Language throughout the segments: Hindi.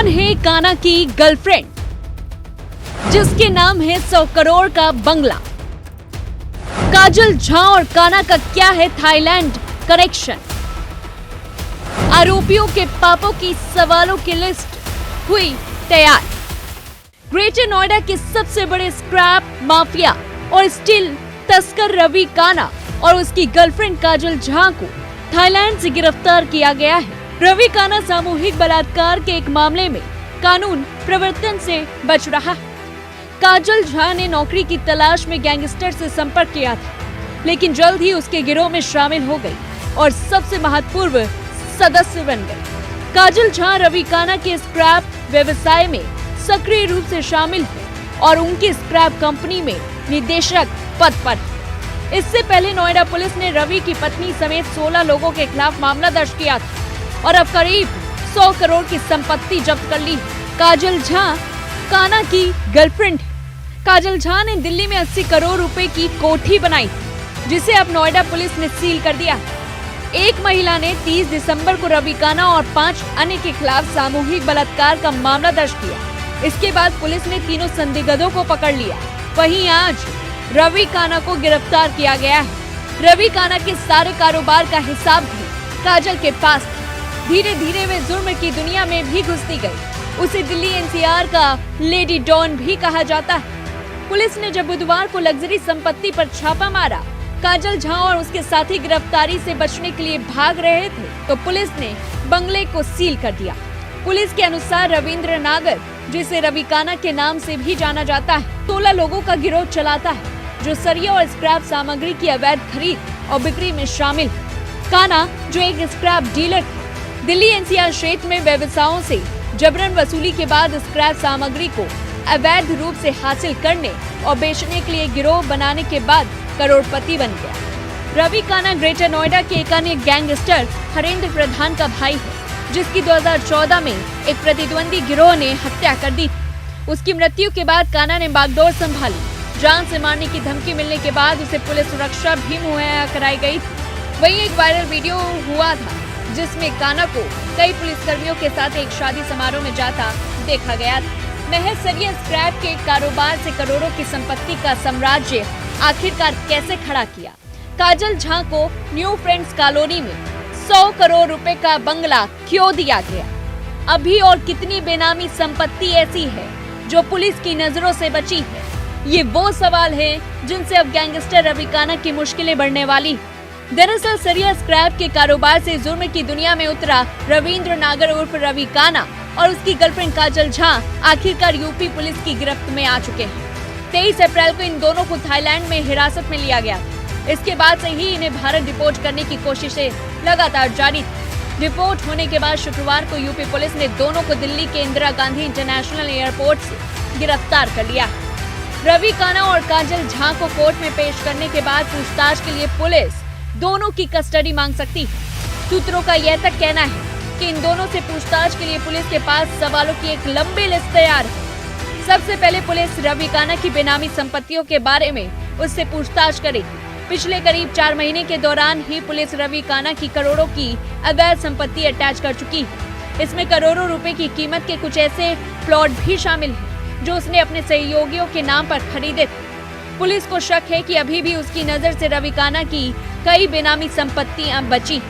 कौन है कान्हा की गर्लफ्रेंड जिसके नाम है 100 करोड़ का बंगला? काजल झा और कान्हा का क्या है थाईलैंड कनेक्शन? आरोपियों के पापों की सवालों की लिस्ट हुई तैयार। ग्रेटर नोएडा के सबसे बड़े स्क्रैप माफिया और स्टील तस्कर रवि कान्हा और उसकी गर्लफ्रेंड काजल झा को थाईलैंड से गिरफ्तार किया गया है। रवि कान्हा सामूहिक बलात्कार के एक मामले में कानून प्रवर्तन से बच रहा है। काजल झा ने नौकरी की तलाश में गैंगस्टर से संपर्क किया था, लेकिन जल्द ही उसके गिरोह में शामिल हो गई और सबसे महत्वपूर्ण सदस्य बन गई। काजल झा रवि कान्हा के स्क्रैप व्यवसाय में सक्रिय रूप से शामिल है और उनकी स्क्रैप कंपनी में निदेशक पद पर है। इससे पहले नोएडा पुलिस ने रवि की पत्नी समेत 16 लोगों के खिलाफ मामला दर्ज किया था और अब करीब 100 करोड़ की संपत्ति जब्त कर ली। काजल झा कान्हा की गर्लफ्रेंड है। काजल झा ने दिल्ली में 80 करोड़ रुपए की कोठी बनाई, जिसे अब नोएडा पुलिस ने सील कर दिया। एक महिला ने 30 दिसंबर को रवि कान्हा और 5 अन्य के खिलाफ सामूहिक बलात्कार का मामला दर्ज किया। इसके बाद पुलिस ने तीनों संदिग्धों को पकड़ लिया। वहीं आज रवि कान्हा को गिरफ्तार किया गया है। रवि कान्हा के सारे कारोबार का हिसाब भी काजल के पास था। धीरे धीरे वे जुर्म की दुनिया में भी घुसती गई। उसे दिल्ली एनसीआर का लेडी डॉन भी कहा जाता है। पुलिस ने जब बुधवार को लग्जरी संपत्ति पर छापा मारा, काजल झा और उसके साथी गिरफ्तारी से बचने के लिए भाग रहे थे, तो पुलिस ने बंगले को सील कर दिया। पुलिस के अनुसार रविंद्र नागर, जिसे रवि कान्हा के नाम से भी जाना जाता है, 16 लोगों का गिरोह चलाता है, जो सरिया और स्क्रैप सामग्री की अवैध खरीद और बिक्री में शामिल है। कान्हा, जो एक स्क्रैप डीलर था, दिल्ली एनसीआर क्षेत्र में व्यवसायों से जबरन वसूली के बाद स्क्रैप सामग्री को अवैध रूप से हासिल करने और बेचने के लिए गिरोह बनाने के बाद करोड़पति बन गया। रवि कान्हा ग्रेटर नोएडा के एक अन्य गैंगस्टर हरेंद्र प्रधान का भाई है, जिसकी 2014 में एक प्रतिद्वंदी गिरोह ने हत्या कर दी। उसकी मृत्यु के बाद कान्हा ने बागडोर संभाली। जान से मारने की धमकी मिलने के बाद उसे पुलिस सुरक्षा भी मुहैया कराई गई थी। वहीं एक वायरल वीडियो हुआ था, जिसमें कान्हा को कई पुलिसकर्मियों के साथ एक शादी समारोह में जाता देखा गया था। महज सरिया स्क्रैप के कारोबार से करोड़ों की संपत्ति का साम्राज्य आखिरकार कैसे खड़ा किया? काजल झा को न्यू फ्रेंड्स कॉलोनी में 100 करोड़ रुपए का बंगला क्यों दिया गया? अभी और कितनी बेनामी संपत्ति ऐसी है जो पुलिस की नजरों से बची है? ये वो सवाल है जिनसे अब गैंगस्टर रवि कान्हा की मुश्किलें बढ़ने वाली। दरअसल सरिया स्क्रैप के कारोबार से जुर्म की दुनिया में उतरा रविंद्र नागर उर्फ रवि कान्हा और उसकी गर्लफ्रेंड काजल झा आखिरकार यूपी पुलिस की गिरफ्त में आ चुके हैं। 23 अप्रैल को इन दोनों को थाईलैंड में हिरासत में लिया गया। इसके बाद से ही इन्हें भारत डिपोर्ट करने की कोशिशें लगातार जारी थी। डिपोर्ट होने के बाद शुक्रवार को यूपी पुलिस ने दोनों को दिल्ली के इंदिरा गांधी इंटरनेशनल एयरपोर्ट से गिरफ्तार कर लिया। रवि कान्हा और काजल झा को कोर्ट में पेश करने के बाद पूछताछ के लिए पुलिस दोनों की कस्टडी मांग सकती है। सूत्रों का यह तक कहना है कि इन दोनों से पूछताछ के लिए पुलिस के पास सवालों की एक लंबी लिस्ट तैयार है। सबसे पहले पुलिस रवि कान्हा की बेनामी संपत्तियों के बारे में उससे पूछताछ करेगी। पिछले करीब 4 महीने के दौरान ही पुलिस रवि कान्हा की करोड़ों की अवैध संपत्ति अटैच कर चुकी है। इसमें करोड़ों रुपए की कीमत के कुछ ऐसे प्लॉट भी शामिल हैं जो उसने अपने सहयोगियों के नाम पर खरीदे थे। पुलिस को शक है कि अभी भी उसकी नजर से रवि कान्हा की कई बेनामी संपत्तियां बची।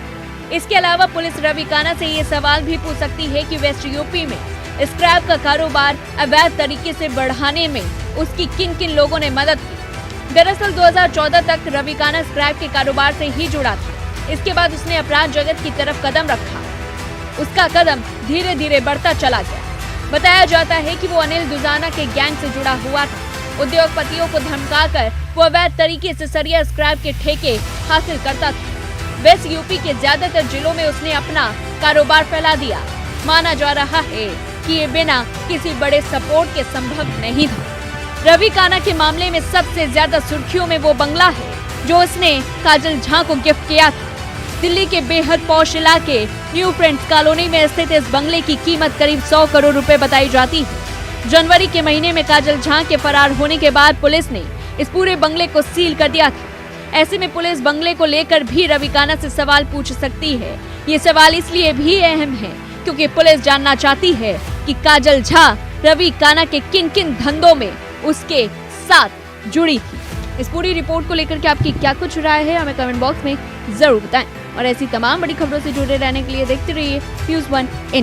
इसके अलावा पुलिस रवि कान्हा से ये सवाल भी पूछ सकती है कि वेस्ट यूपी में स्क्रैप का कारोबार अवैध तरीके से बढ़ाने में उसकी किन किन लोगों ने मदद की। दरअसल 2014 तक रवि कान्हा स्क्रैप के कारोबार से ही जुड़ा था। इसके बाद उसने अपराध जगत की तरफ कदम रखा। उसका कदम धीरे धीरे बढ़ता चला गया। बताया जाता है कि वो अनिल दुजाना के गैंग से जुड़ा हुआ था। उद्योगपतियों को धमकाकर वो अवैध तरीके से सरिया स्क्रैप के ठेके हासिल करता था। वेस्ट यूपी के ज्यादातर जिलों में उसने अपना कारोबार फैला दिया। माना जा रहा है कि ये बिना किसी बड़े सपोर्ट के संभव नहीं था। रवि कान्हा के मामले में सबसे ज्यादा सुर्खियों में वो बंगला है जो उसने काजल झा को गिफ्ट किया था। दिल्ली के बेहद पौश इलाके न्यू फ्रेंड्स कॉलोनी में स्थित इस बंगले की कीमत करीब 100 करोड़ रुपए बताई जाती है। जनवरी के महीने में काजल झा के फरार होने के बाद पुलिस ने इस पूरे बंगले को सील कर दिया था। ऐसे में पुलिस बंगले को लेकर भी रवि कान्हा से सवाल पूछ सकती है। ये सवाल इसलिए भी अहम है क्योंकि पुलिस जानना चाहती है कि काजल झा रवि काना के किन किन धंधों में उसके साथ जुड़ी थी। इस पूरी रिपोर्ट को लेकर के आपकी क्या कुछ राय है, हमें कमेंट बॉक्स में जरूर बताएं। और ऐसी तमाम बड़ी खबरों से जुड़े रहने के लिए देखते रहिए Fuse1 इंडिया।